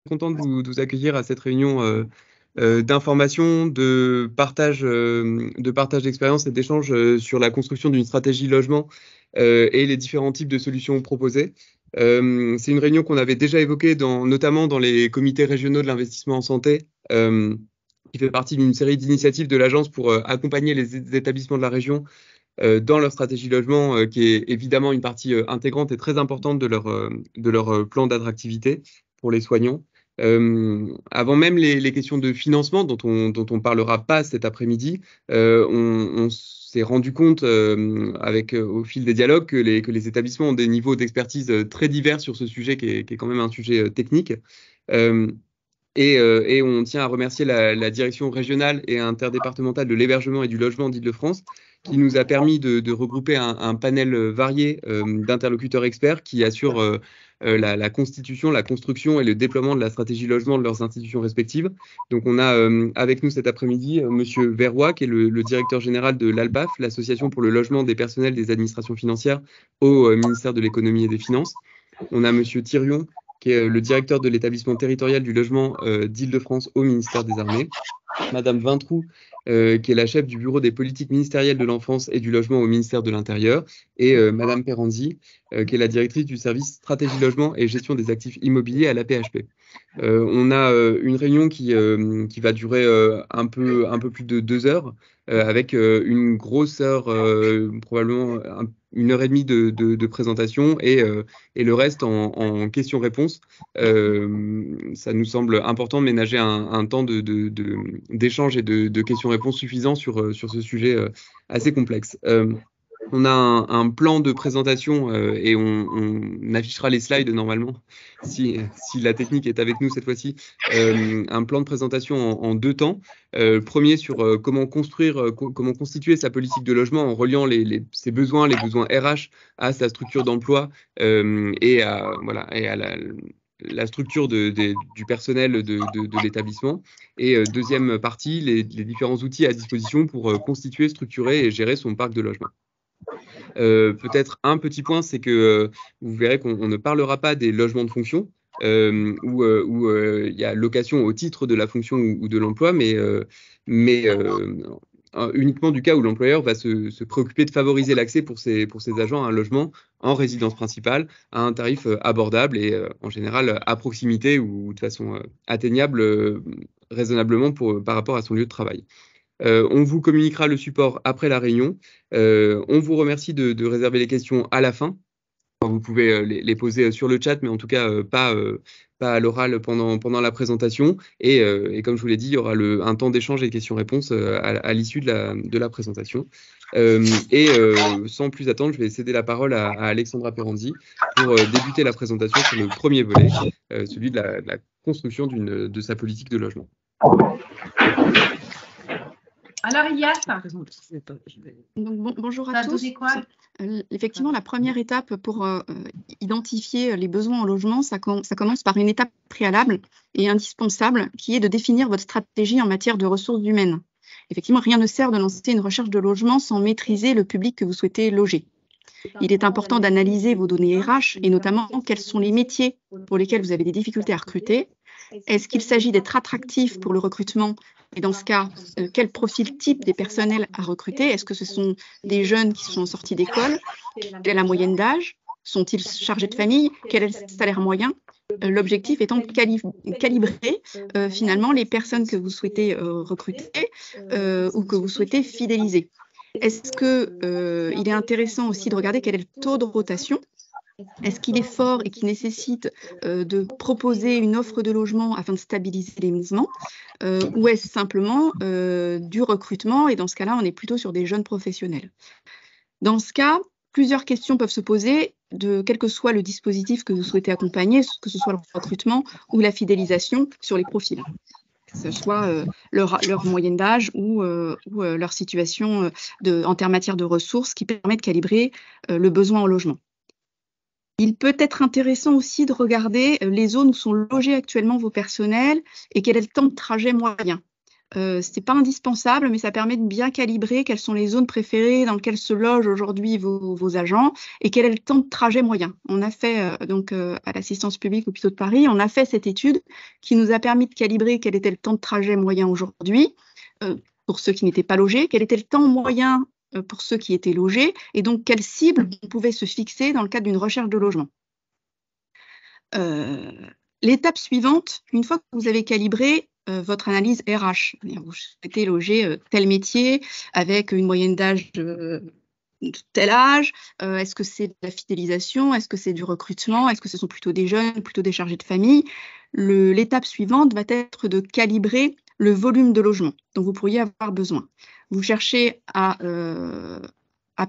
content de vous accueillir à cette réunion d'information, de partage d'expériences et d'échanges sur la construction d'une stratégie logement et les différents types de solutions proposées. C'est une réunion qu'on avait déjà évoquée notamment dans les comités régionaux de l'investissement en santé, qui fait partie d'une série d'initiatives de l'agence pour accompagner les établissements de la région dans leur stratégie logement, qui est évidemment une partie intégrante et très importante de leur plan d'attractivité pour les soignants. Avant même les questions de financement dont on parlera pas cet après-midi, on s'est rendu compte au fil des dialogues que les établissements ont des niveaux d'expertise très divers sur ce sujet qui est quand même un sujet technique. Et on tient à remercier la direction régionale et interdépartementale de l'hébergement et du logement d'Île-de-France qui nous a permis de regrouper un panel varié d'interlocuteurs experts qui assurent la constitution, la construction et le déploiement de la stratégie logement de leurs institutions respectives. Donc on a avec nous cet après-midi Monsieur Verroy, qui est le directeur général de l'ALPAF, l'Association pour le logement des personnels des administrations financières au ministère de l'économie et des finances. On a Monsieur Thirion, qui est le directeur de l'établissement territorial du logement d'Île-de-France au ministère des Armées. Madame Vintroux, qui est la chef du bureau des politiques ministérielles de l'enfance et du logement au ministère de l'Intérieur, et Madame Peranzi, qui est la directrice du service stratégie logement et gestion des actifs immobiliers à l'AP-HP. On a une réunion qui va durer un peu plus de 2 heures, avec une grosse heure, probablement 1h30 de présentation et le reste en questions-réponses. Ça nous semble important de ménager un temps d'échange et de questions-réponses suffisant sur ce sujet assez complexe. On a un plan de présentation et on affichera les slides normalement, si la technique est avec nous cette fois-ci. Un plan de présentation en 2 temps. Premier sur comment constituer sa politique de logement en reliant ses besoins, les besoins RH à sa structure d'emploi et à la structure du personnel de l'établissement. Et deuxième partie, les différents outils à disposition pour constituer, structurer et gérer son parc de logement. Peut-être un petit point, c'est que vous verrez qu'on ne parlera pas des logements de fonction, où il y a location au titre de la fonction ou de l'emploi, mais uniquement du cas où l'employeur va se préoccuper de favoriser l'accès pour ses agents à un logement en résidence principale à un tarif abordable et en général à proximité ou de façon atteignable raisonnablement par rapport à son lieu de travail. On vous communiquera le support après la réunion. On vous remercie de réserver les questions à la fin. Vous pouvez les poser sur le chat, mais en tout cas pas à l'oral pendant la présentation. Et comme je vous l'ai dit, il y aura un temps d'échange et de questions-réponses à l'issue de la présentation. Sans plus attendre, je vais céder la parole à Alexandra Peranzi pour débuter la présentation sur le premier volet, celui de la construction de sa politique de logement. Alors, Ilias. Bonjour à tous. Effectivement, la première étape pour identifier les besoins en logement, ça commence par une étape préalable et indispensable, qui est de définir votre stratégie en matière de ressources humaines. Effectivement, rien ne sert de lancer une recherche de logement sans maîtriser le public que vous souhaitez loger. Il est important d'analyser vos données RH et notamment quels sont les métiers pour lesquels vous avez des difficultés à recruter. Est-ce qu'il s'agit d'être attractif pour le recrutement? Et dans ce cas, quel profil type des personnels à recruter? Est-ce que ce sont des jeunes qui sont sortis d'école? Quelle est la moyenne d'âge? Sont-ils chargés de famille? Quel est le salaire moyen? L'objectif étant de calibrer finalement les personnes que vous souhaitez recruter ou que vous souhaitez fidéliser. Est-ce qu'il est intéressant aussi de regarder quel est le taux de rotation? Est-ce qu'il est fort et qui nécessite de proposer une offre de logement afin de stabiliser les mouvements ou est-ce simplement du recrutement et dans ce cas-là, on est plutôt sur des jeunes professionnels? Dans ce cas, plusieurs questions peuvent se poser quel que soit le dispositif que vous souhaitez accompagner, que ce soit le recrutement ou la fidélisation sur les profils, que ce soit leur moyenne d'âge ou leur situation en matière de ressources qui permet de calibrer le besoin en logement. Il peut être intéressant aussi de regarder les zones où sont logés actuellement vos personnels et quel est le temps de trajet moyen. C'est pas indispensable, mais ça permet de bien calibrer quelles sont les zones préférées dans lesquelles se logent aujourd'hui vos agents et quel est le temps de trajet moyen. On a fait, à l'assistance publique hôpitaux de Paris, on a fait cette étude qui nous a permis de calibrer quel était le temps de trajet moyen aujourd'hui pour ceux qui n'étaient pas logés, quel était le temps moyen pour ceux qui étaient logés, et donc quelle cible on pouvait se fixer dans le cadre d'une recherche de logement. L'étape suivante, une fois que vous avez calibré votre analyse RH, vous souhaitez loger tel métier avec une moyenne d'âge de tel âge, est-ce que c'est de la fidélisation, est-ce que c'est du recrutement, est-ce que ce sont plutôt des jeunes, plutôt des chargés de famille. L'étape suivante va être de calibrer le volume de logement dont vous pourriez avoir besoin. Vous cherchez à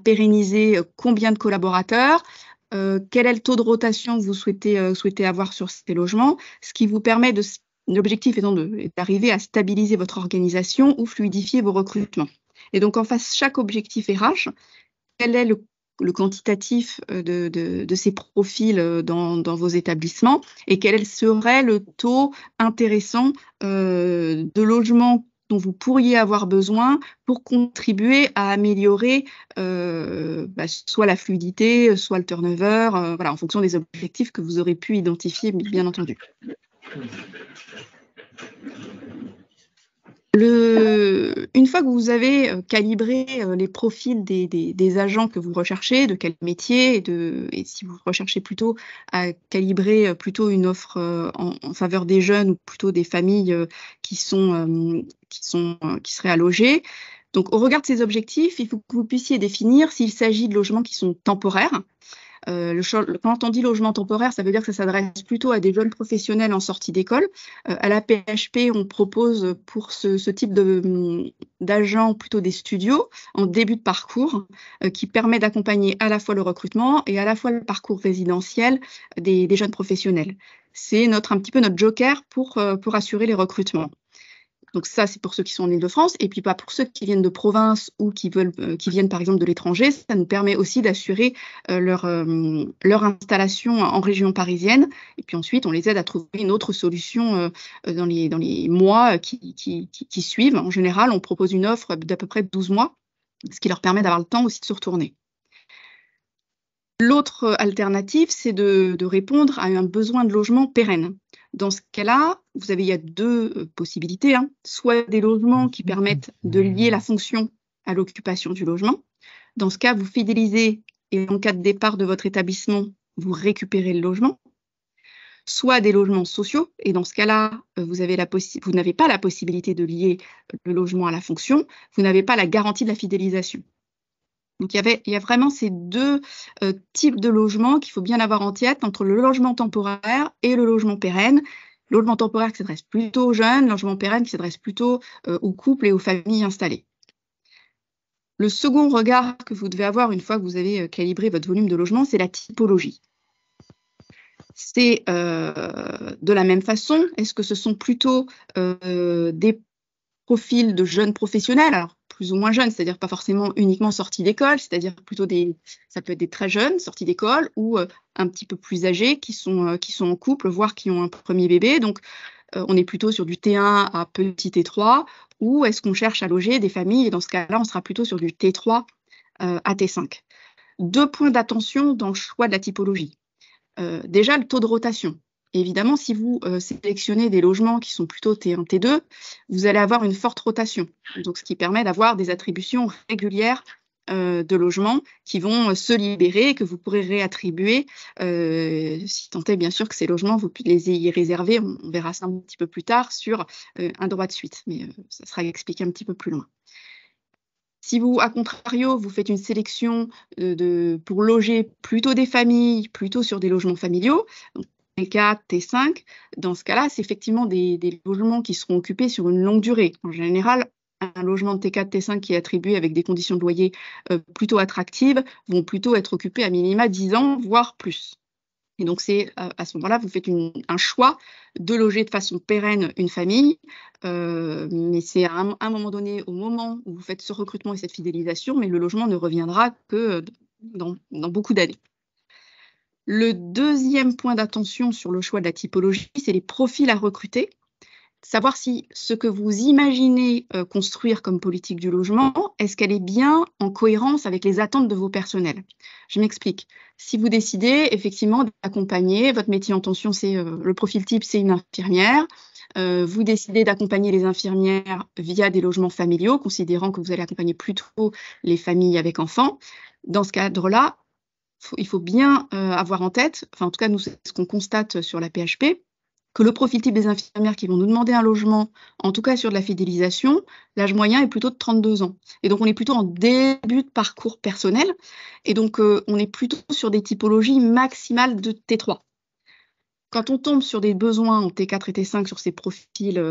pérenniser combien de collaborateurs, quel est le taux de rotation que vous souhaitez avoir sur ces logements, ce qui vous permet l'objectif étant d'arriver à stabiliser votre organisation ou fluidifier vos recrutements. Et donc, en face, chaque objectif RH, quel est le quantitatif de ces profils dans vos établissements et quel serait le taux intéressant de logements dont vous pourriez avoir besoin pour contribuer à améliorer soit la fluidité, soit le turnover, en fonction des objectifs que vous aurez pu identifier, bien entendu. Une fois que vous avez calibré les profils des agents que vous recherchez, de quel métier, et si vous recherchez plutôt à calibrer plutôt une offre en faveur des jeunes ou plutôt des familles qui seraient à loger. Donc, au regard de ces objectifs, il faut que vous puissiez définir s'il s'agit de logements qui sont temporaires. Quand on dit logement temporaire, ça veut dire que ça s'adresse plutôt à des jeunes professionnels en sortie d'école. À la PHP, on propose pour ce type d'agents plutôt des studios en début de parcours qui permet d'accompagner à la fois le recrutement et à la fois le parcours résidentiel des jeunes professionnels. C'est un petit peu notre joker pour assurer les recrutements. Donc ça, c'est pour ceux qui sont en Île-de-France, et puis pas pour ceux qui viennent de province ou qui viennent par exemple de l'étranger. Ça nous permet aussi d'assurer leur installation en région parisienne. Et puis ensuite, on les aide à trouver une autre solution dans les mois qui suivent. En général, on propose une offre d'à peu près 12 mois, ce qui leur permet d'avoir le temps aussi de se retourner. L'autre alternative, c'est de répondre à un besoin de logement pérenne. Dans ce cas-là, il y a deux possibilités, soit des logements qui permettent de lier la fonction à l'occupation du logement. Dans ce cas, vous fidélisez et en cas de départ de votre établissement, vous récupérez le logement. Soit des logements sociaux, et dans ce cas-là, vous n'avez pas la possibilité de lier le logement à la fonction, vous n'avez pas la garantie de la fidélisation. Donc, il y a vraiment ces deux types de logements qu'il faut bien avoir en tête entre le logement temporaire et le logement pérenne. Le logement temporaire qui s'adresse plutôt aux jeunes, le logement pérenne qui s'adresse plutôt aux couples et aux familles installées. Le second regard que vous devez avoir une fois que vous avez calibré votre volume de logement, c'est la typologie. C'est de la même façon, est-ce que ce sont plutôt des profils de jeunes professionnels, alors plus ou moins jeunes, c'est-à-dire pas forcément uniquement sortis d'école, c'est-à-dire plutôt ça peut être des très jeunes sortis d'école ou un petit peu plus âgés qui sont en couple, voire qui ont un premier bébé. Donc, on est plutôt sur du T1 à petit T3, ou est-ce qu'on cherche à loger des familles, et dans ce cas-là, on sera plutôt sur du T3 à T5. Deux points d'attention dans le choix de la typologie. Déjà, le taux de rotation. Évidemment, si vous sélectionnez des logements qui sont plutôt T1, T2, vous allez avoir une forte rotation. Donc, ce qui permet d'avoir des attributions régulières de logements qui vont se libérer et que vous pourrez réattribuer, si tant est bien sûr que ces logements, vous les ayez réservés. On verra ça un petit peu plus tard sur un droit de suite, mais ça sera expliqué un petit peu plus loin. Si vous, à contrario, vous faites une sélection pour loger plutôt des familles, plutôt sur des logements familiaux, donc T4, T5, dans ce cas-là, c'est effectivement des logements qui seront occupés sur une longue durée. En général, un logement de T4, T5 qui est attribué avec des conditions de loyer plutôt attractives vont plutôt être occupés à minima 10 ans, voire plus. Et donc, c'est à ce moment-là, vous faites un choix de loger de façon pérenne une famille, mais c'est à un moment donné, au moment où vous faites ce recrutement et cette fidélisation, mais le logement ne reviendra que dans beaucoup d'années. Le deuxième point d'attention sur le choix de la typologie, c'est les profils à recruter. savoir si ce que vous imaginez construire comme politique du logement, est-ce qu'elle est bien en cohérence avec les attentes de vos personnels? Je m'explique. Si vous décidez effectivement d'accompagner, votre métier en tension, c'est le profil type, c'est une infirmière. Vous décidez d'accompagner les infirmières via des logements familiaux, considérant que vous allez accompagner plutôt les familles avec enfants. Dans ce cadre-là, il faut bien avoir en tête, enfin en tout cas nous c'est ce qu'on constate sur la PHP, que le profil type des infirmières qui vont nous demander un logement, en tout cas sur de la fidélisation, l'âge moyen est plutôt de 32 ans. Et donc on est plutôt en début de parcours personnel, et donc on est plutôt sur des typologies maximales de T3. Quand on tombe sur des besoins en T4 et T5 sur ces profils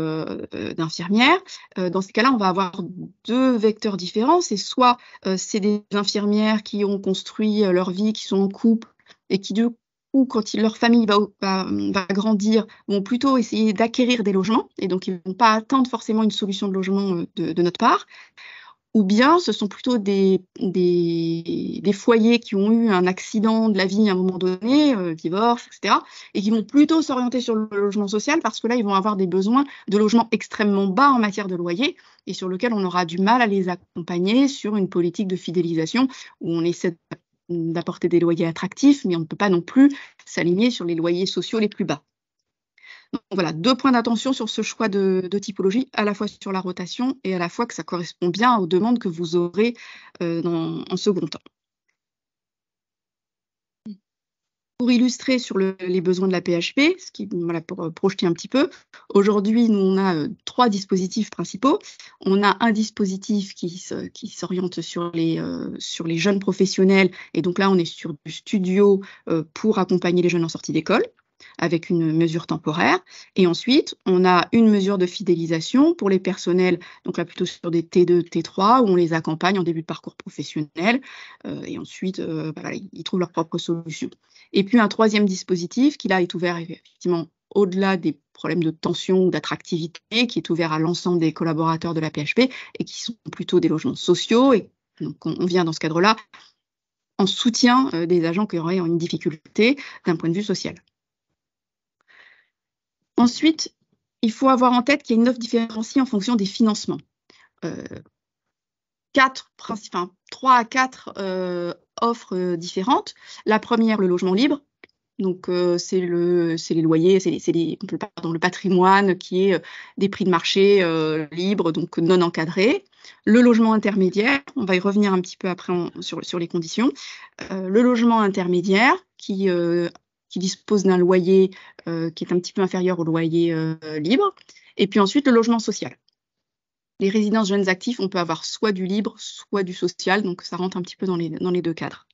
d'infirmières, dans ces cas-là, on va avoir deux vecteurs différents. C'est soit c'est des infirmières qui ont construit leur vie, qui sont en couple et qui, du coup, quand leur famille va grandir, vont plutôt essayer d'acquérir des logements et donc ils ne vont pas attendre forcément une solution de logement de notre part. Ou bien ce sont plutôt des foyers qui ont eu un accident de la vie à un moment donné, divorce, etc., et qui vont plutôt s'orienter sur le logement social parce que là, ils vont avoir des besoins de logement extrêmement bas en matière de loyer et sur lequel on aura du mal à les accompagner sur une politique de fidélisation où on essaie d'apporter des loyers attractifs, mais on ne peut pas non plus s'aligner sur les loyers sociaux les plus bas. Donc voilà, 2 points d'attention sur ce choix de typologie, à la fois sur la rotation et à la fois que ça correspond bien aux demandes que vous aurez en second temps. Pour illustrer sur les besoins de la PHP, voilà, pour projeter un petit peu, aujourd'hui, nous, on a 3 dispositifs principaux. On a un dispositif qui s'oriente sur les jeunes professionnels, et donc là, on est sur du studio pour accompagner les jeunes en sortie d'école, avec une mesure temporaire. Et ensuite, on a une mesure de fidélisation pour les personnels, donc là plutôt sur des T2, T3, où on les accompagne en début de parcours professionnel, et ensuite, voilà, ils trouvent leur propre solution. Et puis un troisième dispositif qui là est ouvert effectivement au-delà des problèmes de tension ou d'attractivité, qui est ouvert à l'ensemble des collaborateurs de la PHP, et qui sont plutôt des logements sociaux. Et donc on vient dans ce cadre-là en soutien des agents qui auraient une difficulté d'un point de vue social. Ensuite, il faut avoir en tête qu'il y a une offre différenciée en fonction des financements. 3 à 4 offres différentes. La première, le logement libre. Donc, c'est les loyers, le patrimoine qui est des prix de marché libres, donc non encadrés. Le logement intermédiaire, on va y revenir un petit peu après sur les conditions. Le logement intermédiaire qui dispose d'un loyer qui est un petit peu inférieur au loyer libre. Et puis ensuite, le logement social. Les résidences jeunes actifs, on peut avoir soit du libre, soit du social, donc ça rentre un petit peu dans les 2 cadres.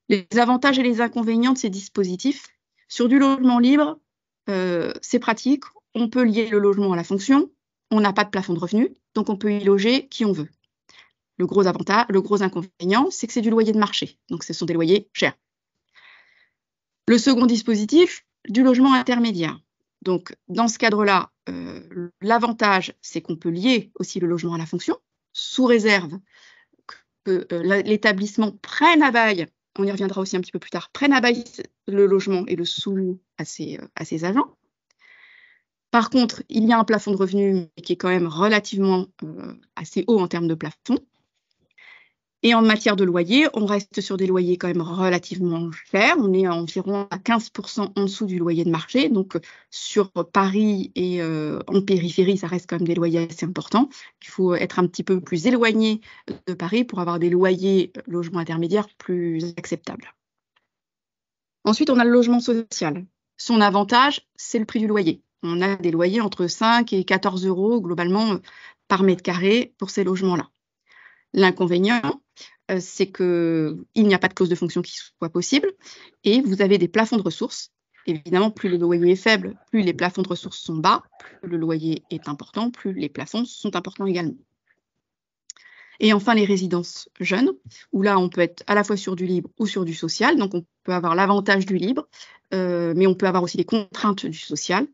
Les avantages et les inconvénients de ces dispositifs. Sur du logement libre, c'est pratique, on peut lier le logement à la fonction, on n'a pas de plafond de revenus, donc on peut y loger qui on veut. Le gros inconvénient, c'est que c'est du loyer de marché, donc ce sont des loyers chers. Le second dispositif, du logement intermédiaire. Donc, dans ce cadre-là, l'avantage, c'est qu'on peut lier aussi le logement à la fonction, sous réserve que l'établissement prenne à bail, on y reviendra aussi un petit peu plus tard, prenne à bail le logement et le sous à ses agents. Par contre, il y a un plafond de revenus qui est quand même relativement assez haut en termes de plafond. Et en matière de loyer, on reste sur des loyers quand même relativement chers. On est à environ à 15% en dessous du loyer de marché. Donc, sur Paris et en périphérie, ça reste quand même des loyers assez importants. Il faut être un petit peu plus éloigné de Paris pour avoir des loyers logements intermédiaires plus acceptables. Ensuite, on a le logement social. Son avantage, c'est le prix du loyer. On a des loyers entre 5 et 14 € globalement par mètre carré pour ces logements-là. L'inconvénient, c'est qu'il n'y a pas de clause de fonction qui soit possible et vous avez des plafonds de ressources. Évidemment, plus le loyer est faible, plus les plafonds de ressources sont bas, plus le loyer est important, plus les plafonds sont importants également. Et enfin, les résidences jeunes, où là, on peut être à la fois sur du libre ou sur du social. Donc, on peut avoir l'avantage du libre, mais on peut avoir aussi les contraintes du social.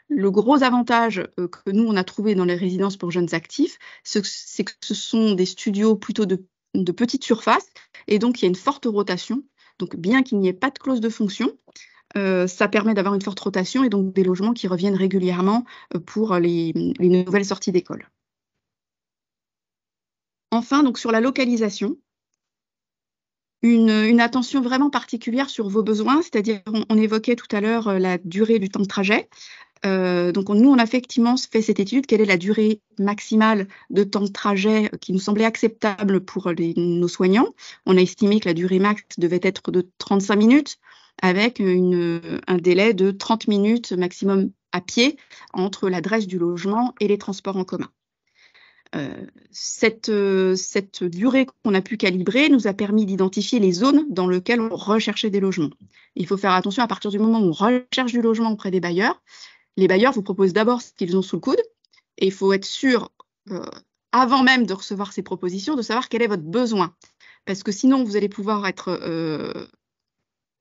Le gros avantage que nous, on a trouvé dans les résidences pour jeunes actifs, c'est que ce sont des studios plutôt de petite surface, et donc il y a une forte rotation. Donc, bien qu'il n'y ait pas de clause de fonction, ça permet d'avoir une forte rotation et donc des logements qui reviennent régulièrement pour les nouvelles sorties d'école. Enfin, donc sur la localisation, une attention vraiment particulière sur vos besoins, c'est-à-dire on évoquait tout à l'heure la durée du temps de trajet. Donc nous, on a effectivement fait cette étude, quelle est la durée maximale de temps de trajet qui nous semblait acceptable pour nos soignants. On a estimé que la durée max devait être de 35 minutes, avec un délai de 30 minutes maximum à pied entre l'adresse du logement et les transports en commun. Cette durée qu'on a pu calibrer nous a permis d'identifier les zones dans lesquelles on recherchait des logements. Il faut faire attention à partir du moment où on recherche du logement auprès des bailleurs. Les bailleurs vous proposent d'abord ce qu'ils ont sous le coude et il faut être sûr, avant même de recevoir ces propositions, de savoir quel est votre besoin. Parce que sinon, vous allez pouvoir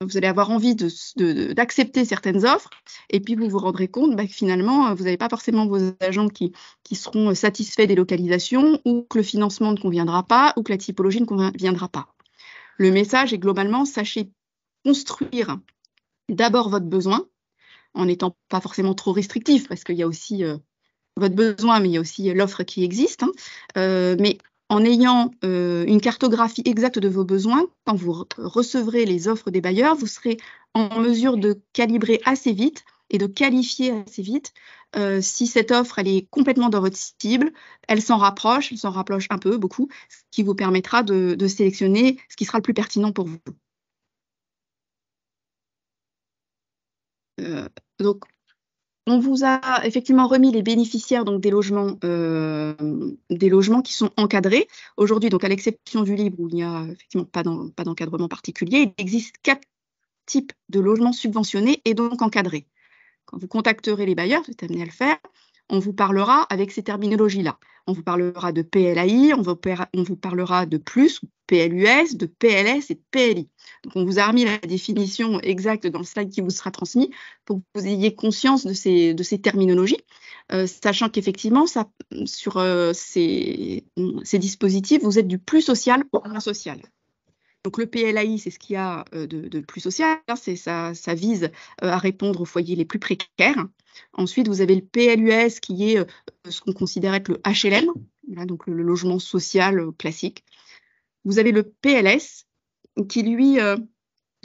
vous allez avoir envie d'accepter certaines offres et puis vous vous rendrez compte que finalement, vous n'avez pas forcément vos agents qui seront satisfaits des localisations ou que le financement ne conviendra pas ou que la typologie ne conviendra pas. Le message est globalement, sachez construire d'abord votre besoin en n'étant pas forcément trop restrictif parce qu'il y a aussi votre besoin, mais il y a aussi l'offre qui existe. Mais en ayant une cartographie exacte de vos besoins, quand vous recevrez les offres des bailleurs, vous serez en mesure de calibrer assez vite et de qualifier assez vite si cette offre elle est complètement dans votre cible, elle s'en rapproche un peu, beaucoup, ce qui vous permettra de sélectionner ce qui sera le plus pertinent pour vous. Donc, on vous a effectivement remis les bénéficiaires donc, des logements qui sont encadrés. Aujourd'hui, donc à l'exception du livre où il n'y a effectivement pas d'encadrement particulier, il existe 4 types de logements subventionnés et donc encadrés. Quand vous contacterez les bailleurs, vous êtes amené à le faire, on vous parlera avec ces terminologies-là. On vous parlera de PLAI, on vous parlera de plus, PLUS, de PLS et de PLI. Donc, on vous a remis la définition exacte dans le slide qui vous sera transmis pour que vous ayez conscience de ces terminologies, sachant qu'effectivement, sur ces dispositifs, vous êtes du plus social au moins social. Donc le PLAI, c'est ce qu'il y a de plus social, ça vise à répondre aux foyers les plus précaires. Ensuite, vous avez le PLUS qui est ce qu'on considère être le HLM, voilà, donc le logement social classique. Vous avez le PLS qui, lui,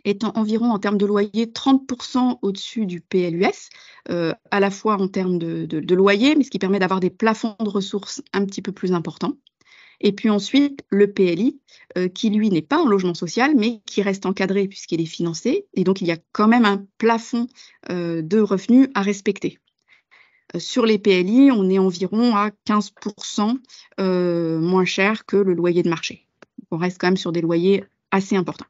est environ en termes de loyer 30% au-dessus du PLUS, à la fois en termes de loyer, mais ce qui permet d'avoir des plafonds de ressources un petit peu plus importants. Et puis ensuite, le PLI, qui lui n'est pas en logement social, mais qui reste encadré puisqu'il est financé. Et donc, il y a quand même un plafond de revenus à respecter. Sur les PLI, on est environ à 15% moins cher que le loyer de marché. On reste quand même sur des loyers assez importants.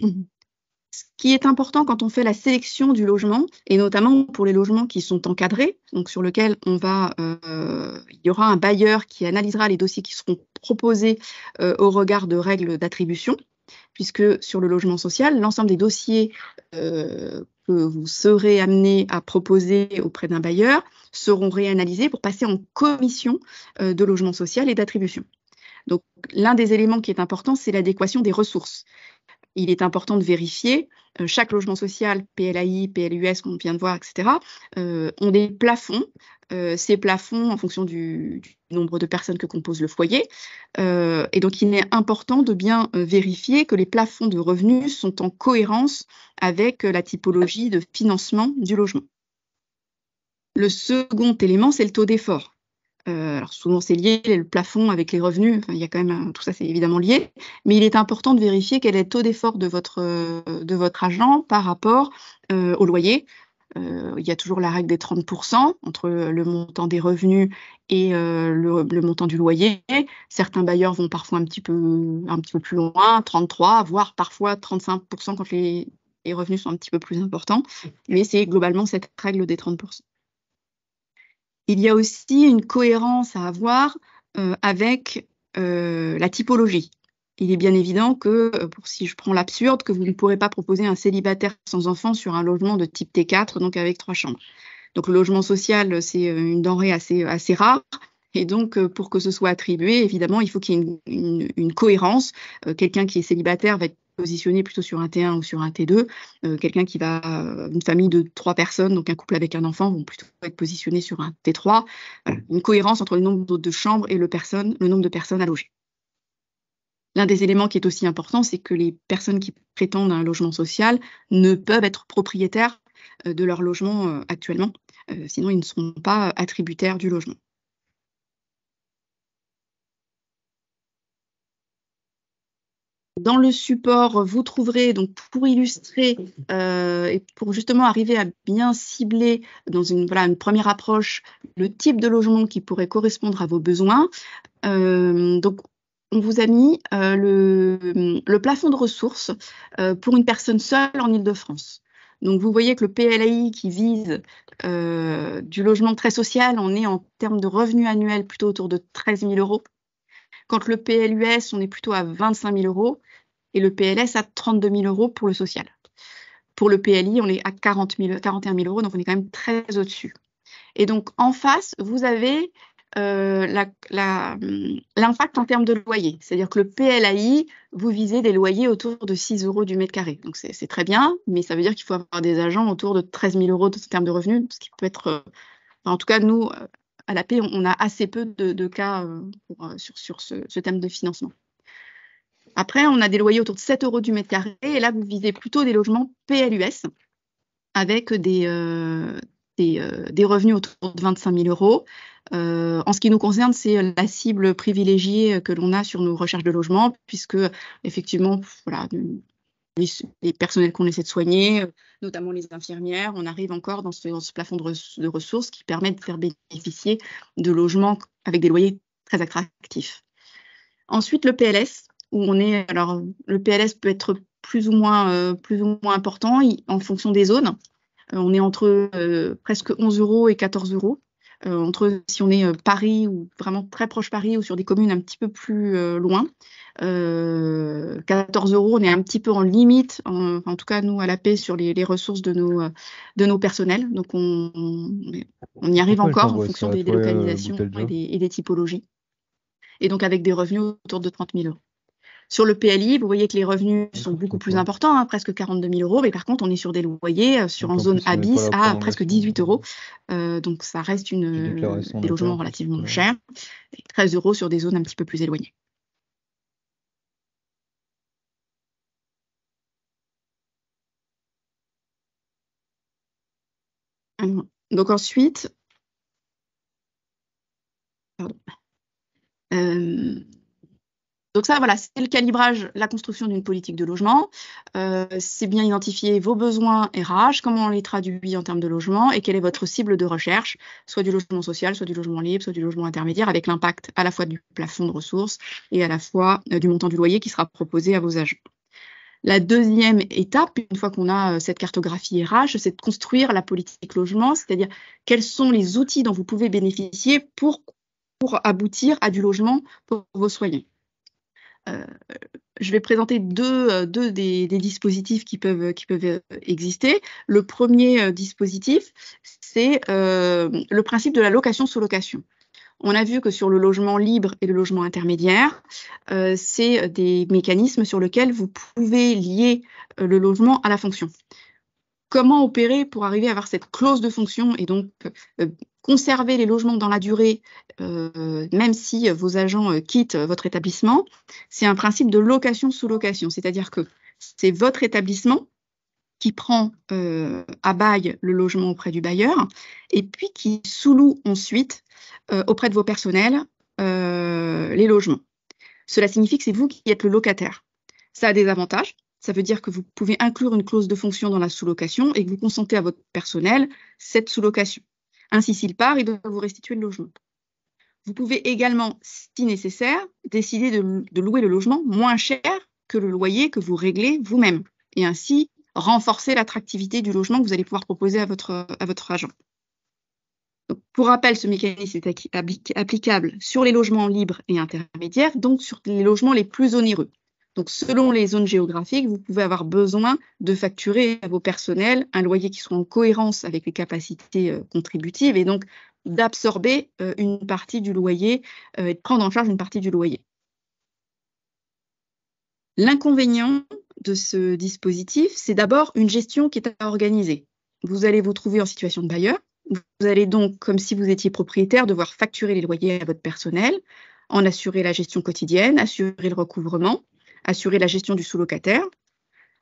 Ce qui est important quand on fait la sélection du logement, et notamment pour les logements qui sont encadrés, donc sur lesquels il y aura un bailleur qui analysera les dossiers qui seront proposés au regard de règles d'attribution, puisque sur le logement social, l'ensemble des dossiers que vous serez amené à proposer auprès d'un bailleur seront réanalysés pour passer en commission de logement social et d'attribution. Donc, l'un des éléments qui est important, c'est l'adéquation des ressources. Il est important de vérifier, chaque logement social, PLAI, PLUS, qu'on vient de voir, etc., ont des plafonds. Ces plafonds, en fonction du nombre de personnes que compose le foyer. Et donc, il est important de bien vérifier que les plafonds de revenus sont en cohérence avec la typologie de financement du logement. Le second élément, c'est le taux d'effort. Alors souvent c'est lié, le plafond avec les revenus, il y a quand même tout ça, c'est évidemment lié, mais il est important de vérifier quel est le taux d'effort de votre agent par rapport au loyer. Il y a toujours la règle des 30% entre le montant des revenus et le montant du loyer. Certains bailleurs vont parfois un petit peu plus loin, 33, voire parfois 35% quand les revenus sont un petit peu plus importants, mais c'est globalement cette règle des 30%. Il y a aussi une cohérence à avoir avec la typologie. Il est bien évident que, si je prends l'absurde, que vous ne pourrez pas proposer un célibataire sans enfant sur un logement de type T4, donc avec 3 chambres. Donc le logement social, c'est une denrée assez rare. Et donc, pour que ce soit attribué, évidemment, il faut qu'il y ait une cohérence. Quelqu'un qui est célibataire va être positionné plutôt sur un T1 ou sur un T2. Quelqu'un qui va, une famille de 3 personnes, donc un couple avec un enfant, vont plutôt être positionnés sur un T3. Voilà, une cohérence entre le nombre de chambres et le nombre de personnes à loger. L'un des éléments qui est aussi important, c'est que les personnes qui prétendent à un logement social ne peuvent être propriétaires de leur logement actuellement. Sinon, ils ne seront pas attributaires du logement. Dans le support, vous trouverez, donc pour illustrer et pour justement arriver à bien cibler dans une première approche le type de logement qui pourrait correspondre à vos besoins. Donc, on vous a mis le plafond de ressources pour une personne seule en Île-de-France. Donc, vous voyez que le PLAI qui vise du logement très social, on est en termes de revenus annuels plutôt autour de 13 000 €. Quand le PLUS, on est plutôt à 25 000 € et le PLS à 32 000 € pour le social. Pour le PLI, on est à 41 000 €, donc on est quand même très au-dessus. Et donc, en face, vous avez l'impact en termes de loyer. C'est-à-dire que le PLAI, vous visez des loyers autour de 6 € du mètre carré. Donc, c'est très bien, mais ça veut dire qu'il faut avoir des agents autour de 13 000 € en termes de revenus, ce qui peut être... en tout cas, nous, à la Paix, on a assez peu de cas sur ce thème de financement. Après, on a des loyers autour de 7 € du mètre carré, et là, vous visez plutôt des logements PLUS avec des revenus autour de 25 000 €. En ce qui nous concerne, c'est la cible privilégiée que l'on a sur nos recherches de logement, puisque effectivement, voilà, les personnels qu'on essaie de soigner, notamment les infirmières, on arrive encore dans ce plafond de ressources qui permet de faire bénéficier de logements avec des loyers très attractifs. Ensuite, le PLS, où on est, alors le PLS peut être plus ou moins important en fonction des zones. On est entre presque 11 € et 14 €. Entre si on est Paris ou vraiment très proche Paris ou sur des communes un petit peu plus loin. 14 €, on est un petit peu en limite, en tout cas nous à la Paix, sur les ressources de nos personnels. Donc on y arrive encore en fonction des localisations et des typologies. Et donc avec des revenus autour de 30 000 €. Sur le PLI, vous voyez que les revenus sont beaucoup plus importants, hein, presque 42 000 €, mais par contre, on est sur des loyers en zone A bis à presque 18 €. Donc, ça reste des logements relativement chers, et 13 € sur des zones un petit peu plus éloignées. Donc ensuite, donc ça, voilà, c'est le calibrage, la construction d'une politique de logement. C'est bien identifier vos besoins RH, comment on les traduit en termes de logement et quelle est votre cible de recherche, soit du logement social, soit du logement libre, soit du logement intermédiaire, avec l'impact à la fois du plafond de ressources et à la fois du montant du loyer qui sera proposé à vos agents. La deuxième étape, une fois qu'on a cette cartographie RH, c'est de construire la politique logement, c'est-à-dire quels sont les outils dont vous pouvez bénéficier pour aboutir à du logement pour vos soignants. Je vais présenter deux des dispositifs qui peuvent exister. Le premier dispositif, c'est le principe de la location sous location. On a vu que sur le logement libre et le logement intermédiaire, c'est des mécanismes sur lesquels vous pouvez lier le logement à la fonction. Comment opérer pour arriver à avoir cette clause de fonction et donc conserver les logements dans la durée, même si vos agents quittent votre établissement? C'est un principe de location sous location, c'est-à-dire que c'est votre établissement qui prend à bail le logement auprès du bailleur et puis qui sous-loue ensuite auprès de vos personnels les logements. Cela signifie que c'est vous qui êtes le locataire. Ça a des avantages. Ça veut dire que vous pouvez inclure une clause de fonction dans la sous-location et que vous consentez à votre personnel cette sous-location. Ainsi, s'il part, il doit vous restituer le logement. Vous pouvez également, si nécessaire, décider de louer le logement moins cher que le loyer que vous réglez vous-même et ainsi renforcer l'attractivité du logement que vous allez pouvoir proposer à votre agent. Donc, pour rappel, ce mécanisme est applicable sur les logements libres et intermédiaires, donc sur les logements les plus onéreux. Donc, selon les zones géographiques, vous pouvez avoir besoin de facturer à vos personnels un loyer qui soit en cohérence avec les capacités contributives et donc d'absorber une partie du loyer et de prendre en charge une partie du loyer. L'inconvénient de ce dispositif, c'est d'abord une gestion qui est à organiser. Vous allez vous trouver en situation de bailleur. Vous allez donc, comme si vous étiez propriétaire, devoir facturer les loyers à votre personnel, en assurer la gestion quotidienne, assurer le recouvrement, assurer la gestion du sous-locataire,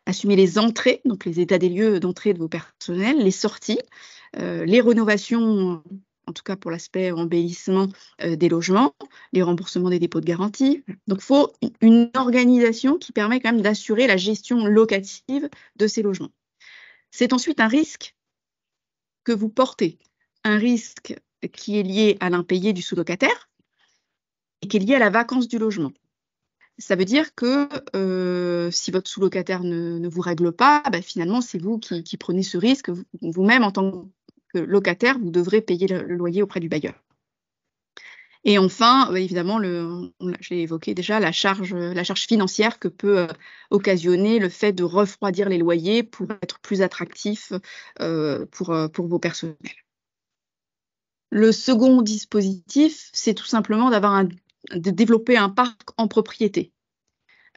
assumer les entrées, donc les états des lieux d'entrée de vos personnels, les sorties, les rénovations, en tout cas pour l'aspect embellissement des logements, les remboursements des dépôts de garantie. Donc, il faut une organisation qui permet quand même d'assurer la gestion locative de ces logements. C'est ensuite un risque que vous portez, un risque qui est lié à l'impayé du sous-locataire et qui est lié à la vacance du logement. Ça veut dire que si votre sous-locataire ne vous règle pas, bah, finalement, c'est vous qui prenez ce risque. Vous-même, en tant que locataire, vous devrez payer le loyer auprès du bailleur. Et enfin, évidemment, je l'ai évoqué déjà, la charge financière que peut occasionner le fait de refroidir les loyers pour être plus attractif pour vos personnels. Le second dispositif, c'est tout simplement de développer un parc en propriété.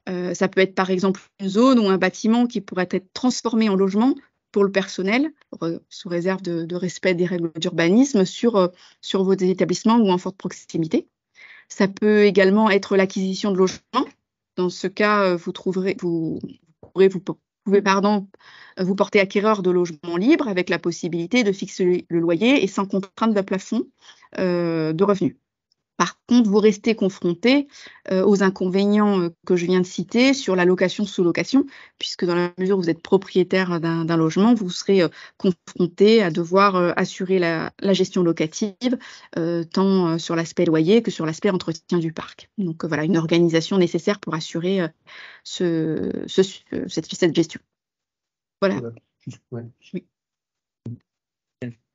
Ça peut être par exemple une zone ou un bâtiment qui pourrait être transformé en logement pour le personnel, sous réserve de respect des règles d'urbanisme sur vos établissements ou en forte proximité. Ça peut également être l'acquisition de logements. Dans ce cas, vous pouvez vous porter acquéreur de logements libres avec la possibilité de fixer le loyer et sans contrainte de plafond de revenus. Par contre, vous restez confronté aux inconvénients que je viens de citer sur la location sous location, puisque dans la mesure où vous êtes propriétaire d'un logement, vous serez confronté à devoir assurer la gestion locative, tant sur l'aspect loyer que sur l'aspect entretien du parc. Donc voilà, une organisation nécessaire pour assurer cette gestion. Voilà. Ouais. Oui.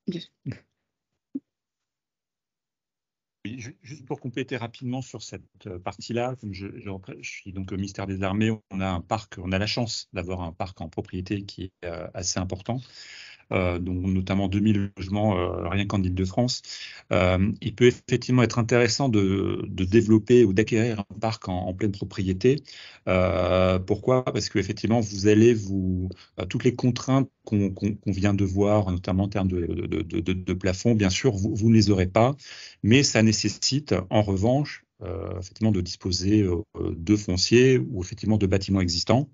Bien sûr. Oui, juste pour compléter rapidement sur cette partie-là, comme je suis donc au ministère des Armées, on a la chance d'avoir un parc en propriété qui est assez important. Donc notamment 2000 logements rien qu'en Île-de-France. Il peut effectivement être intéressant de développer ou d'acquérir un parc en pleine propriété. Pourquoi? Parce qu'effectivement, vous allez toutes les contraintes qu'on vient de voir, notamment en termes de plafond, bien sûr, vous ne les aurez pas, mais ça nécessite en revanche effectivement de disposer de foncier ou effectivement de bâtiments existants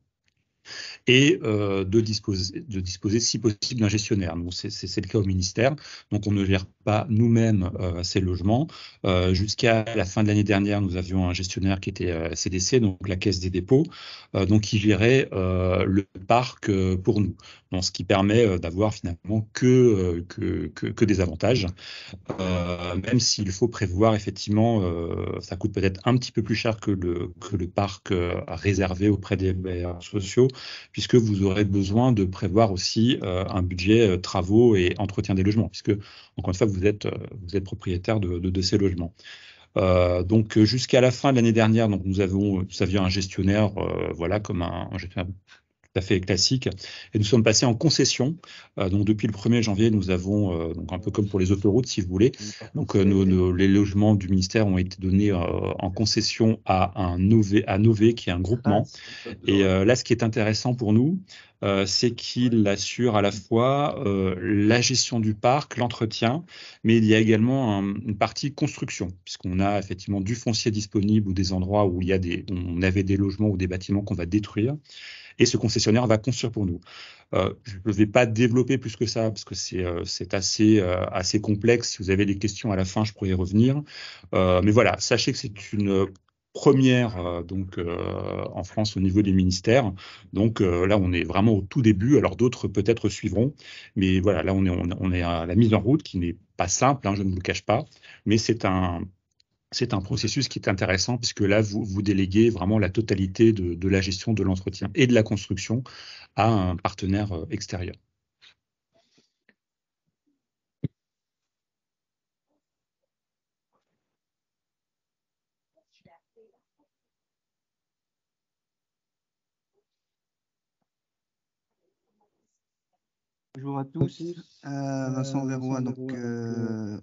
et de disposer si possible d'un gestionnaire. Donc c'est le cas au ministère. Donc on ne gère pas nous-mêmes ces logements. Jusqu'à la fin de l'année dernière, nous avions un gestionnaire qui était CDC, donc la Caisse des dépôts, donc qui gérait le parc pour nous. Donc ce qui permet d'avoir finalement que des avantages. Même s'il faut prévoir effectivement, ça coûte peut-être un petit peu plus cher que le parc réservé auprès des bailleurs sociaux, puisque vous aurez besoin de prévoir aussi un budget travaux et entretien des logements, puisque encore une fois vous êtes propriétaire de ces logements. Donc jusqu'à la fin de l'année dernière, donc nous avions un gestionnaire, voilà, comme un gestionnaire tout à fait classique, et nous sommes passés en concession. Donc depuis le 1er janvier, nous avons, donc un peu comme pour les autoroutes, si vous voulez, donc les logements du ministère ont été donnés en concession à Nové, qui est un groupement. Et là, ce qui est intéressant pour nous, c'est qu'il assure à la fois la gestion du parc, l'entretien, mais il y a également une partie construction, puisqu'on a effectivement du foncier disponible ou des endroits où on avait des logements ou des bâtiments qu'on va détruire. Et ce concessionnaire va construire pour nous. Je ne vais pas développer plus que ça, parce que c'est assez complexe. Si vous avez des questions à la fin, je pourrais y revenir. Mais voilà, sachez que c'est une première en France au niveau des ministères. Donc là, on est vraiment au tout début. Alors d'autres peut-être suivront. Mais voilà, là, on est à la mise en route qui n'est pas simple, hein, je ne vous le cache pas. Mais c'est un processus qui est intéressant puisque là, vous déléguez vraiment la totalité de la gestion de l'entretien et de la construction à un partenaire extérieur. Bonjour à tous, Vincent Verroy, donc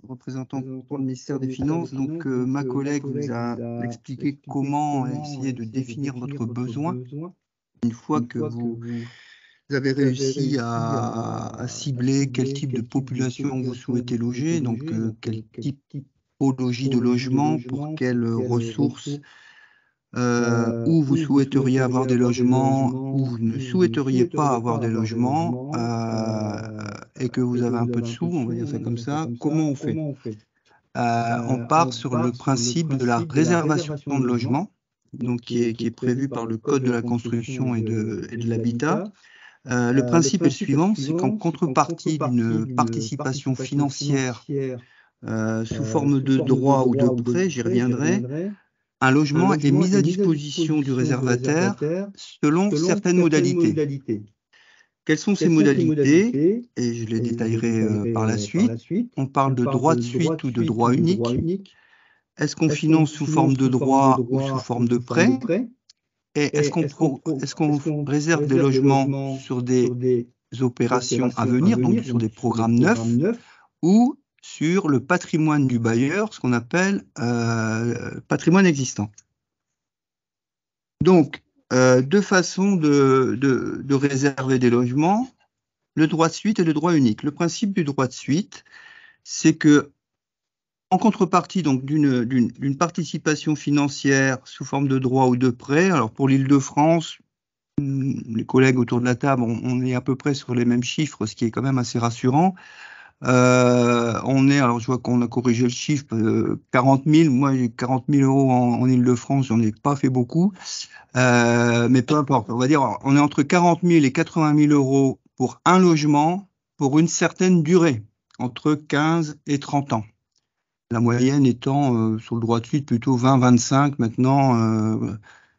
représentant pour le ministère des Finances. Donc ma collègue vous a expliqué comment essayer de définir votre besoin. Une fois que vous avez réussi à cibler quel type de population vous souhaitez loger, donc quelle typologie de logement, pour quelles ressources, où vous souhaiteriez avoir des logements, où vous ne souhaiteriez pas avoir des logements, et que vous avez un peu de sous, on va dire ça comme ça, comment on fait? On part sur le principe de la réservation de logement, donc qui est prévu par le Code de la construction et de l'habitat. Le principe est le suivant, c'est qu'en contrepartie d'une participation financière sous forme de droit ou de prêt, j'y reviendrai, un logement est mis à disposition du réservataire selon certaines modalités. Quelles sont ces modalités? Et je les détaillerai par la suite. On parle de droit de suite ou de droit unique. Est-ce qu'on finance sous forme de droit ou sous forme de prêt? Et est-ce qu'on réserve des logements sur des opérations à venir, donc sur des programmes neufs, ou sur le patrimoine du bailleur, ce qu'on appelle patrimoine existant? Donc, deux façons de réserver des logements, le droit de suite et le droit unique. Le principe du droit de suite, c'est que en contrepartie donc d'une participation financière sous forme de droit ou de prêt, alors pour l'Île-de-France, les collègues autour de la table, on est à peu près sur les mêmes chiffres, ce qui est quand même assez rassurant. Alors je vois qu'on a corrigé le chiffre, 40 000, moi j'ai 40 000 euros en Île-de-France, j'en ai pas fait beaucoup, mais peu importe, on va dire on est entre 40 000 et 80 000 euros pour un logement pour une certaine durée, entre 15 et 30 ans. La moyenne étant sur le droit de suite plutôt 20-25 maintenant,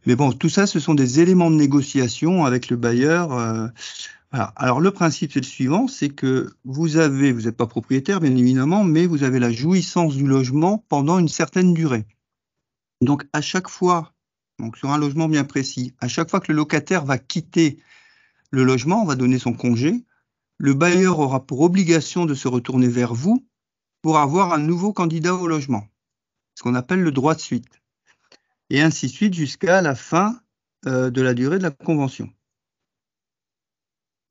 mais bon, tout ça ce sont des éléments de négociation avec le bailleur. Voilà. Alors le principe c'est le suivant, c'est que vous n'êtes pas propriétaire bien évidemment, mais vous avez la jouissance du logement pendant une certaine durée. Donc à chaque fois, donc sur un logement bien précis, à chaque fois que le locataire va quitter le logement, on va donner son congé, le bailleur aura pour obligation de se retourner vers vous pour avoir un nouveau candidat au logement, ce qu'on appelle le droit de suite, et ainsi de suite jusqu'à la fin de la durée de la convention.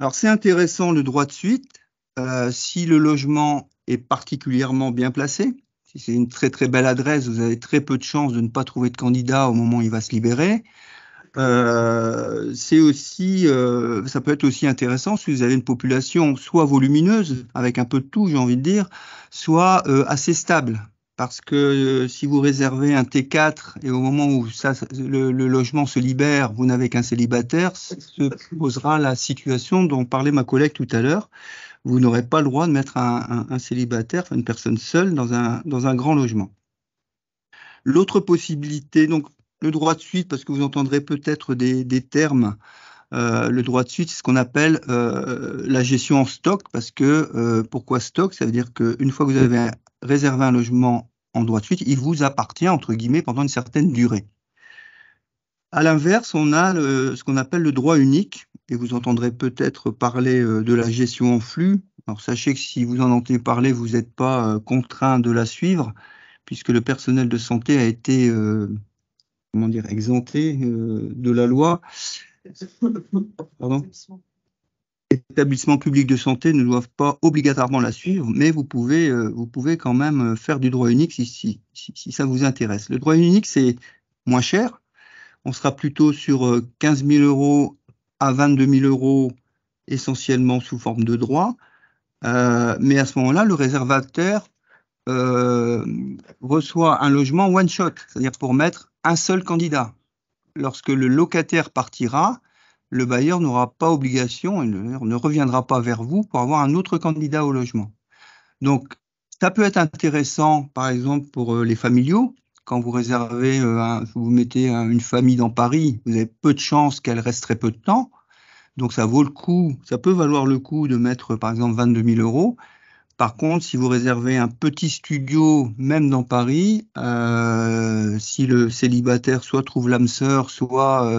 Alors c'est intéressant le droit de suite si le logement est particulièrement bien placé. Si c'est une très très belle adresse, vous avez très peu de chances de ne pas trouver de candidat au moment où il va se libérer. C'est aussi, ça peut être aussi intéressant si vous avez une population soit volumineuse, avec un peu de tout, j'ai envie de dire, soit assez stable. Parce que si vous réservez un T4 et au moment où le logement se libère, vous n'avez qu'un célibataire, se posera la situation dont parlait ma collègue tout à l'heure. Vous n'aurez pas le droit de mettre un célibataire, enfin une personne seule, dans un grand logement. L'autre possibilité, donc le droit de suite, parce que vous entendrez peut-être des termes, le droit de suite, c'est ce qu'on appelle la gestion en stock, parce que pourquoi stock? Ça veut dire qu'une fois que vous avez réservé un logement en droit de suite, il vous appartient, entre guillemets, pendant une certaine durée. À l'inverse, on a ce qu'on appelle le droit unique, et vous entendrez peut-être parler de la gestion en flux. Alors sachez que si vous en entendez parler, vous n'êtes pas contraint de la suivre, puisque le personnel de santé a été exempté de la loi. Pardon. Les établissements publics de santé ne doivent pas obligatoirement la suivre, mais vous pouvez quand même faire du droit unique si ça vous intéresse. Le droit unique, c'est moins cher. On sera plutôt sur 15 000 euros à 22 000 euros, essentiellement sous forme de droit. Mais à ce moment-là, le réservataire reçoit un logement one shot, c'est-à-dire pour mettre un seul candidat. Lorsque le locataire partira, le bailleur n'aura pas obligation et ne reviendra pas vers vous pour avoir un autre candidat au logement. Donc, ça peut être intéressant, par exemple, pour les familiaux. Quand vous réservez, vous mettez une famille dans Paris, vous avez peu de chances qu'elle reste très peu de temps. Donc, ça peut valoir le coup de mettre, par exemple, 22 000 euros. Par contre, si vous réservez un petit studio, même dans Paris, si le célibataire soit trouve l'âme sœur, soit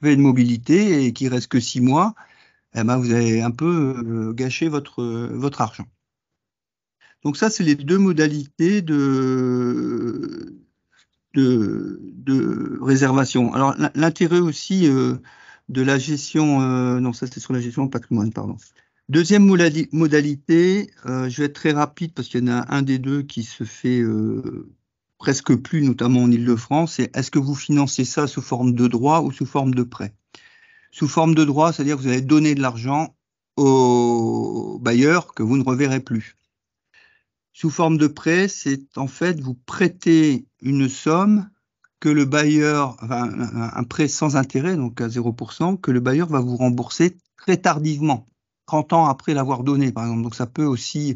fait une mobilité et qu'il reste que 6 mois, eh ben, vous avez un peu gâché votre argent. Donc ça, c'est les deux modalités de réservation. Alors l'intérêt aussi de la gestion, non, ça c'est sur la gestion de patrimoine, pardon. Deuxième modalité, je vais être très rapide parce qu'il y en a un des deux qui se fait presque plus, notamment en Île-de-France, c'est est-ce que vous financez ça sous forme de droit ou sous forme de prêt? Sous forme de droit, c'est-à-dire que vous allez donner de l'argent au bailleur que vous ne reverrez plus. Sous forme de prêt, c'est en fait vous prêtez une somme que le bailleur, enfin, un prêt sans intérêt, donc à 0%, que le bailleur va vous rembourser très tardivement, 30 ans après l'avoir donné, par exemple. Donc ça peut aussi,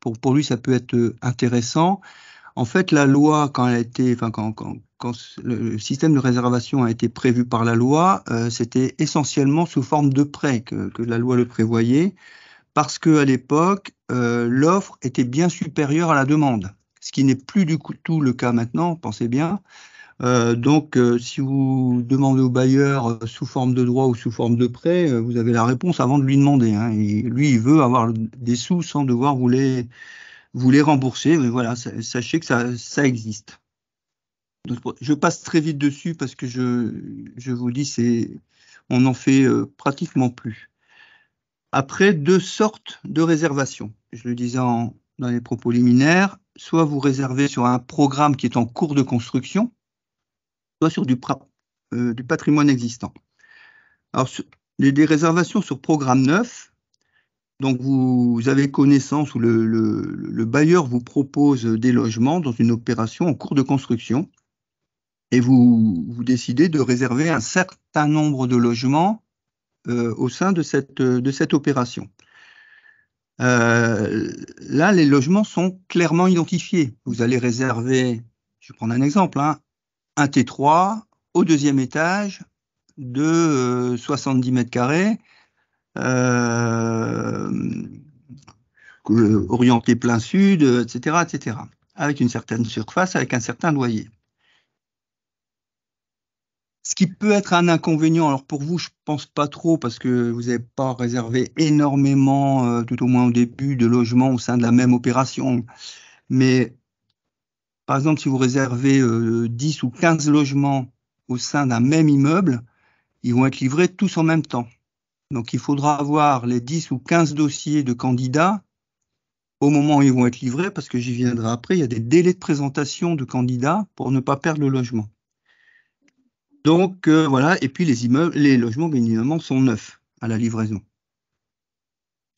pour lui, ça peut être intéressant. En fait, la loi, quand elle a été, enfin, quand le système de réservation a été prévu par la loi, c'était essentiellement sous forme de prêt que la loi le prévoyait, parce qu'à l'époque, l'offre était bien supérieure à la demande, ce qui n'est plus du tout le cas maintenant, pensez bien. Donc, si vous demandez au bailleur sous forme de droit ou sous forme de prêt, vous avez la réponse avant de lui demander. Hein. Et lui, il veut avoir des sous sans devoir vous les rembourser. Mais voilà, sachez que ça existe. Donc, je passe très vite dessus parce que je vous dis, on n'en fait pratiquement plus. Après, deux sortes de réservations. Je le disais dans les propos liminaires, soit vous réservez sur un programme qui est en cours de construction, soit sur du patrimoine existant. Alors, des réservations sur programme neuf, donc vous avez connaissance où le bailleur vous propose des logements dans une opération en cours de construction et vous décidez de réserver un certain nombre de logements au sein de cette opération. Là, les logements sont clairement identifiés. Vous allez réserver, je vais prendre un exemple, hein, un T3 au deuxième étage de 70 mètres carrés, orienté plein sud, etc., etc., avec une certaine surface, avec un certain loyer. Ce qui peut être un inconvénient, alors pour vous, je pense pas trop, parce que vous n'avez pas réservé énormément, tout au moins au début, de logements au sein de la même opération. Mais par exemple, si vous réservez 10 ou 15 logements au sein d'un même immeuble, ils vont être livrés tous en même temps. Donc il faudra avoir les 10 ou 15 dossiers de candidats au moment où ils vont être livrés, parce que j'y viendrai après, il y a des délais de présentation de candidats pour ne pas perdre le logement. Donc voilà, et puis les logements, bien évidemment, sont neufs à la livraison.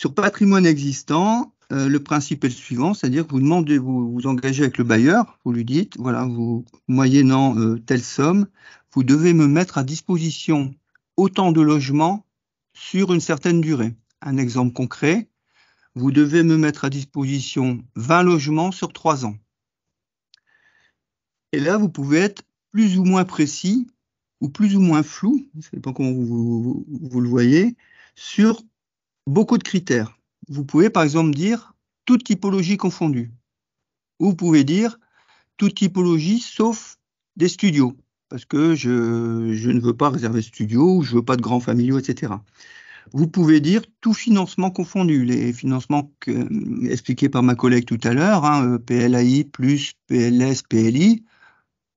Sur patrimoine existant, le principe est le suivant, c'est-à-dire que vous engagez avec le bailleur, vous lui dites, voilà, vous, moyennant telle somme, vous devez me mettre à disposition autant de logements sur une certaine durée. Un exemple concret, vous devez me mettre à disposition 20 logements sur 3 ans. Et là, vous pouvez être plus ou moins précis ou plus ou moins flou, je ne sais pas comment vous le voyez, sur beaucoup de critères. Vous pouvez par exemple dire toute typologie confondue. Ou vous pouvez dire toute typologie sauf des studios, parce que je ne veux pas réserver studio, ou je ne veux pas de grands familiaux, etc. Vous pouvez dire tout financement confondu, les financements expliqués par ma collègue tout à l'heure, hein, PLAI plus PLS, PLI,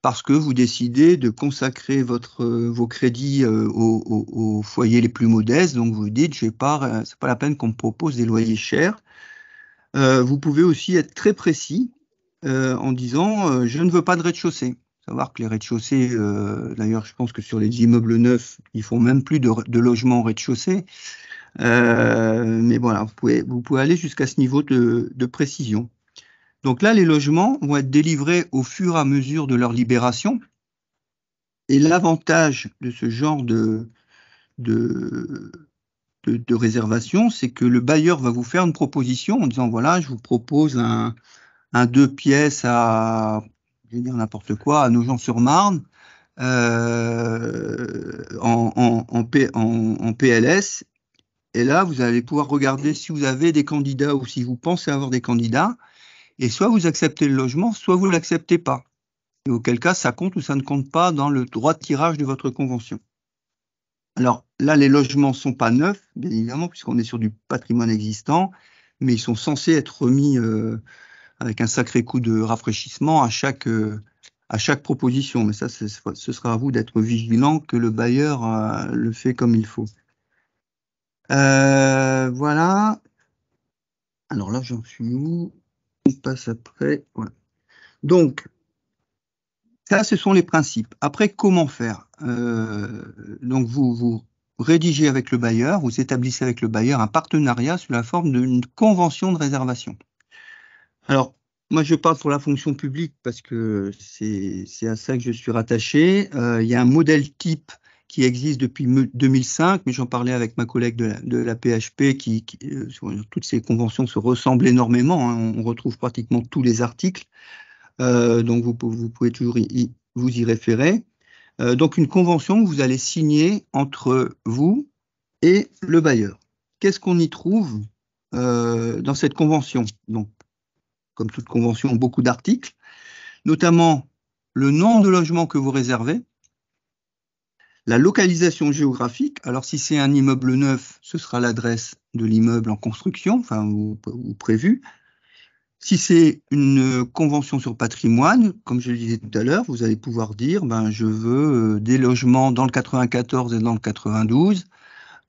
parce que vous décidez de consacrer vos crédits aux foyers les plus modestes, donc vous dites, c'est pas la peine qu'on me propose des loyers chers. Vous pouvez aussi être très précis en disant, je ne veux pas de rez-de-chaussée. Savoir que les rez-de-chaussée, d'ailleurs, je pense que sur les immeubles neufs, ils font même plus de logements au rez-de-chaussée. Mais voilà, vous pouvez aller jusqu'à ce niveau de précision. Donc là, les logements vont être délivrés au fur et à mesure de leur libération. Et l'avantage de ce genre de réservation, c'est que le bailleur va vous faire une proposition en disant, voilà, je vous propose un 2 pièces à, je vais dire n'importe quoi, à Nogent-sur-Marne, en PLS. Et là, vous allez pouvoir regarder si vous avez des candidats ou si vous pensez avoir des candidats. Et soit vous acceptez le logement, soit vous ne l'acceptez pas. Et auquel cas, ça compte ou ça ne compte pas dans le droit de tirage de votre convention. Alors, là, les logements ne sont pas neufs, bien évidemment, puisqu'on est sur du patrimoine existant, mais ils sont censés être remis avec un sacré coup de rafraîchissement à chaque proposition. Mais ça, ce sera à vous d'être vigilant que le bailleur le fait comme il faut. Voilà. Alors là, j'en suis où? On passe après. Voilà. Donc, ça, ce sont les principes. Après, comment faire? Donc, vous rédigez avec le bailleur, vous établissez avec le bailleur un partenariat sous la forme d'une convention de réservation. Alors, moi, je parle pour la fonction publique parce que c'est à ça que je suis rattaché. Il y a un modèle type qui existe depuis 2005, mais j'en parlais avec ma collègue de la PHP toutes ces conventions se ressemblent énormément, hein. On retrouve pratiquement tous les articles. Donc, vous pouvez toujours vous y référer. Donc, une convention que vous allez signer entre vous et le bailleur. Qu'est-ce qu'on y trouve dans cette convention? Donc, comme toute convention, beaucoup d'articles, notamment le nombre de logements que vous réservez, la localisation géographique. Alors, si c'est un immeuble neuf, ce sera l'adresse de l'immeuble en construction, enfin, ou prévu. Si c'est une convention sur patrimoine, comme je le disais tout à l'heure, vous allez pouvoir dire, je veux des logements dans le 94 et dans le 92.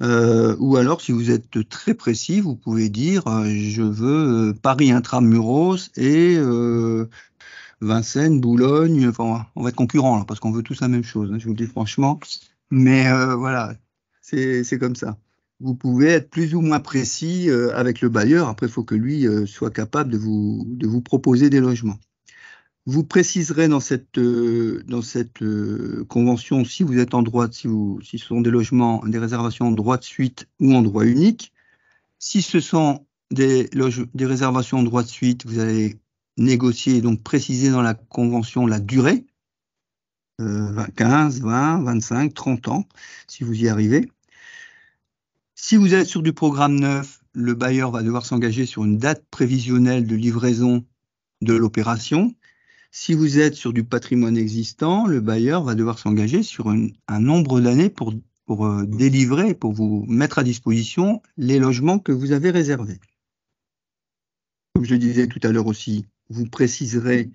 Ou alors, si vous êtes très précis, vous pouvez dire, je veux Paris intramuros et Vincennes, Boulogne. Enfin, on va être concurrents là, parce qu'on veut tous la même chose, hein, je vous le dis franchement. Mais voilà, c'est comme ça. Vous pouvez être plus ou moins précis avec le bailleur. Après, il faut que lui soit capable de vous proposer des logements. Vous préciserez dans cette convention si vous êtes en droit, si ce sont des logements, des réservations en droit de suite ou en droit unique. Si ce sont des réservations en droit de suite, vous allez négocier et donc préciser dans la convention la durée, 15, 20, 25, 30 ans, si vous y arrivez. Si vous êtes sur du programme neuf, le bailleur va devoir s'engager sur une date prévisionnelle de livraison de l'opération. Si vous êtes sur du patrimoine existant, le bailleur va devoir s'engager sur un nombre d'années pour délivrer, pour vous mettre à disposition les logements que vous avez réservés. Comme je le disais tout à l'heure aussi, vous préciserez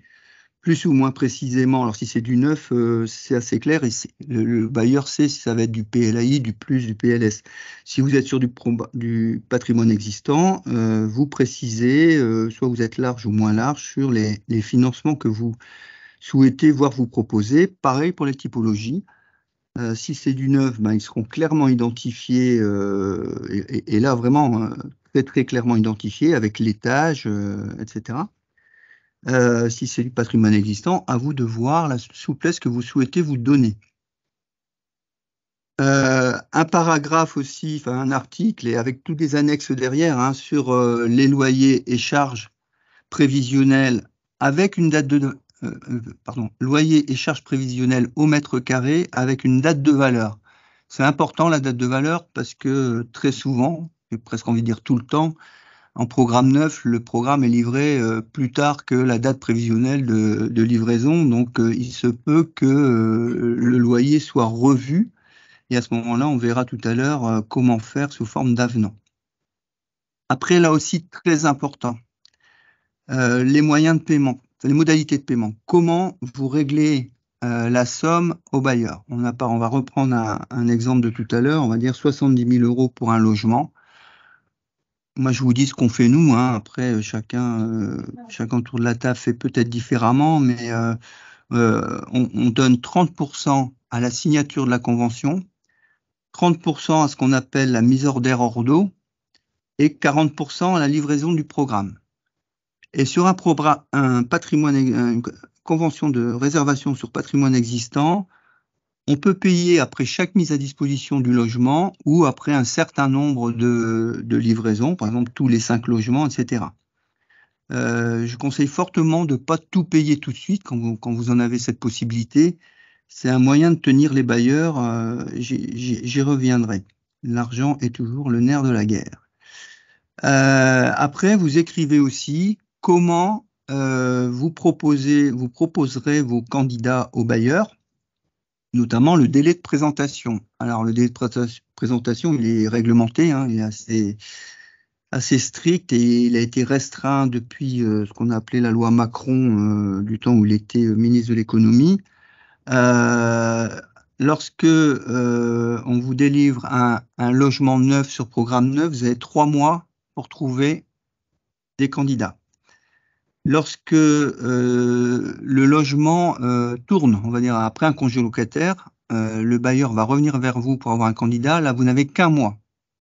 plus ou moins précisément. Alors si c'est du neuf, c'est assez clair et le bailleur sait si ça va être du PLAI, du plus, du PLS. Si vous êtes sur du patrimoine existant, vous précisez, soit vous êtes large ou moins large sur les financements que vous souhaitez voir vous proposer. Pareil pour les typologies. Si c'est du neuf, ils seront clairement identifiés et là vraiment très très clairement identifiés avec l'étage, etc. Si c'est du patrimoine existant, à vous de voir la souplesse que vous souhaitez vous donner. Un paragraphe aussi, enfin un article, et avec toutes les annexes derrière, hein, sur les loyers et charges prévisionnelles, avec une date de... loyers et charges prévisionnelles au mètre carré, avec une date de valeur. C'est important la date de valeur parce que très souvent, j'ai presque envie de dire tout le temps, en programme neuf, le programme est livré plus tard que la date prévisionnelle de livraison, donc il se peut que le loyer soit revu, et à ce moment-là, on verra tout à l'heure comment faire sous forme d'avenant. Après, là aussi, très important, les moyens de paiement, les modalités de paiement. Comment vous réglez la somme au bailleur? On va reprendre un exemple de tout à l'heure, on va dire 70 000 € pour un logement. Moi, je vous dis ce qu'on fait nous, hein. Après, chacun autour de la table fait peut-être différemment, mais on donne 30% à la signature de la convention, 30% à ce qu'on appelle la mise hors d'air hors d'eau et 40% à la livraison du programme. Et sur une convention de réservation sur patrimoine existant, on peut payer après chaque mise à disposition du logement ou après un certain nombre de livraisons, par exemple tous les 5 logements, etc. Je conseille fortement de ne pas tout payer tout de suite quand vous en avez cette possibilité. C'est un moyen de tenir les bailleurs, j'y reviendrai. L'argent est toujours le nerf de la guerre. Après, vous écrivez aussi comment vous proposerez vos candidats aux bailleurs. notamment le délai de présentation. Alors, le délai de présentation, il est réglementé, hein, il est assez strict et il a été restreint depuis ce qu'on a appelé la loi Macron du temps où il était ministre de l'économie. Lorsque on vous délivre un logement neuf sur programme neuf, vous avez 3 mois pour trouver des candidats. Lorsque le logement tourne, on va dire après un congé locataire, le bailleur va revenir vers vous pour avoir un candidat. Là, vous n'avez qu'1 mois